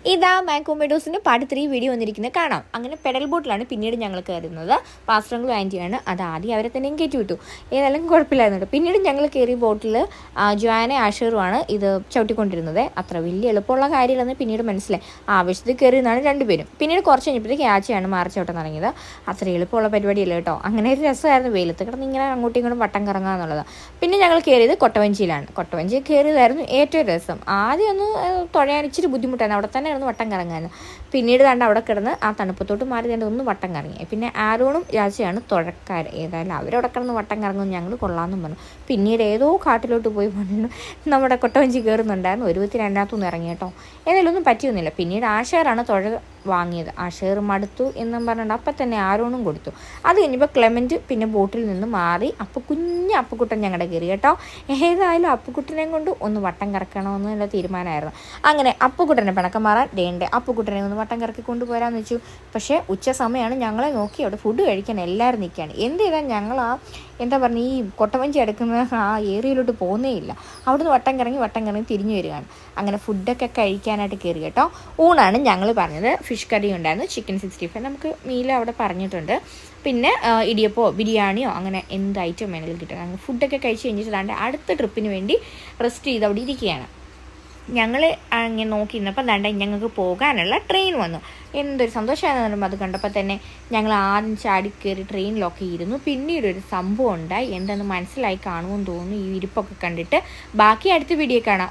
ഇതാ മാക്കോമേഡോസിൻ്റെ part 3 video വന്നിരിക്കുന്നത് കാണാം. അങ്ങനെ പെഡൽ ബോട്ടിലാണ് പിന്നീട് ഞങ്ങൾ കയറുന്നത്. പാസ്റ്ററങ്ങളും ആൻറ്റിയാണ്. അത് ആദ്യം അവരെ തന്നെയും കയറ്റി വിട്ടു. ഏതായാലും കുഴപ്പമില്ലായിരുന്നു. പിന്നീട് ഞങ്ങൾ കയറിയ ബോട്ടിൽ ജോയാനെ ആഷറുമാണ് ഇത് ചവിട്ടിക്കൊണ്ടിരുന്നത്. അത്ര വലിയ എളുപ്പമുള്ള കാര്യമില്ലെന്ന് പിന്നീട് മനസ്സിലായി. ആവശ്യത്തിൽ കയറിയെന്നാണ് രണ്ടുപേരും. പിന്നീട് കുറച്ച് കഴിഞ്ഞപ്പോഴത്തേക്ക് ആച്ചയാണ് മാറി ചവിട്ടം തുടങ്ങിയത്. അത്ര എളുപ്പമുള്ള പരിപാടിയല്ല കേട്ടോ. അങ്ങനെ ഒരു രസമായിരുന്നു വെയിലത്ത് കിടന്ന് ഇങ്ങനെ അങ്ങോട്ടും ഇങ്ങോട്ടും വട്ടം കറങ്ങുക എന്നുള്ളത്. പിന്നെ ഞങ്ങൾ കയറിയത് കൊട്ടവഞ്ചിയിലാണ്. കൊട്ടവഞ്ചി കയറിയതായിരുന്നു ഏറ്റവും രസം. ആദ്യം ഒന്ന് തുഴയാൻ ഇച്ചിരി ബുദ്ധിമുട്ടായിരുന്നു. അവിടെ തന്നെ വട്ടം കറങ്ങാൻ. പിന്നീട് കണ്ട് അവിടെ കിടന്ന് ആ തണുപ്പത്തോട്ട് മാറി തന്നെ ഒന്ന് വട്ടം കറങ്ങി. പിന്നെ ആരോണും രാജയാണ് തുഴക്കാർ. ഏതായാലും അവരവിടെ കിടന്ന് വട്ടം കറങ്ങും ഞങ്ങൾ കൊള്ളാമെന്നും പറഞ്ഞു. പിന്നീട് ഏതോ കാട്ടിലോട്ട് പോയി പറഞ്ഞു നമ്മുടെ കൊട്ടവഞ്ചി കയറുന്നുണ്ടായിരുന്നു. ഒരു വിധത്തിൽ രണ്ടാമത്തൊന്നും ഇറങ്ങി കേട്ടോ. ഏതായാലും ഒന്നും പറ്റിയൊന്നുമില്ല. പിന്നീട് ആഷാറാണ് തുഴ വാങ്ങിയത്. ആഷേർ മടുത്തു എന്നും പറഞ്ഞിട്ട് അപ്പം തന്നെ ആരോണും കൊടുത്തു. അത് കഴിഞ്ഞപ്പോൾ ക്ലെമൻറ്റ് പിന്നെ ബോട്ടിൽ നിന്ന് മാറി കുഞ്ഞ് അപ്പുക്കുട്ടൻ ഞങ്ങളുടെ കയറി കേട്ടോ. ഏതായാലും അപ്പുക്കുട്ടനെ കൊണ്ട് ഒന്ന് വട്ടം കറക്കണമെന്നുള്ള തീരുമാനമായിരുന്നു. അങ്ങനെ അപ്പുക്കുട്ടനെ പിണക്കം മാറാൻ വേണ്ടേ അപ്പുക്കുട്ടനെ ഒന്ന് വട്ടം കറക്കി കൊണ്ടുപോരാന്ന് വെച്ചു. പക്ഷേ ഉച്ച സമയമാണ്. ഞങ്ങളെ നോക്കി അവിടെ ഫുഡ് കഴിക്കാൻ എല്ലാവരും നിൽക്കുകയാണ്. എന്ത് ചെയ്താൽ ഞങ്ങൾ എന്താ പറഞ്ഞ ഈ കൊട്ടവഞ്ചി എടുക്കുന്ന ആ ഏരിയയിലോട്ട് പോകുന്നേ ഇല്ല. അവിടുന്ന് വട്ടം കറങ്ങി തിരിഞ്ഞു വരികയാണ്. അങ്ങനെ ഫുഡൊക്കെ കഴിക്കാനായിട്ട് കയറി കേട്ടോ. ഊണാണ് ഞങ്ങൾ പറഞ്ഞത്. ഫിഷ് കറി ഉണ്ടായിരുന്നു, ചിക്കൻ 65 നമുക്ക് മീൽ അവിടെ പറഞ്ഞിട്ടുണ്ട്. പിന്നെ ഇടിയപ്പോ ബിരിയാണിയോ അങ്ങനെ എന്ത് ഐറ്റം വേണമെങ്കിലും കിട്ടും. അങ്ങനെ ഫുഡൊക്കെ കഴിച്ച് കഴിഞ്ഞിട്ട് അടുത്ത ട്രിപ്പിന് വേണ്ടി റെസ്റ്റ് ചെയ്ത് അവിടെ ഇരിക്കുകയാണ്. ഞങ്ങൾ അങ്ങനെ നോക്കി നിന്നപ്പോൾ ഞങ്ങൾക്ക് പോകാനുള്ള ട്രെയിൻ വന്നു. എന്തൊരു സന്തോഷമായിരുന്നു അത് കണ്ടപ്പോൾ തന്നെ. ഞങ്ങൾ ആദ്യം ചാടി കയറി ട്രെയിനിലൊക്കെ ഇരുന്നു. പിന്നീട് ഒരു സംഭവം ഉണ്ടായി. എന്തെന്ന് മനസ്സിലായി കാണുമെന്ന് തോന്നുന്നു ഈ ഇരിപ്പൊക്കെ കണ്ടിട്ട്. ബാക്കി അടുത്ത വീഡിയോ കാണാം.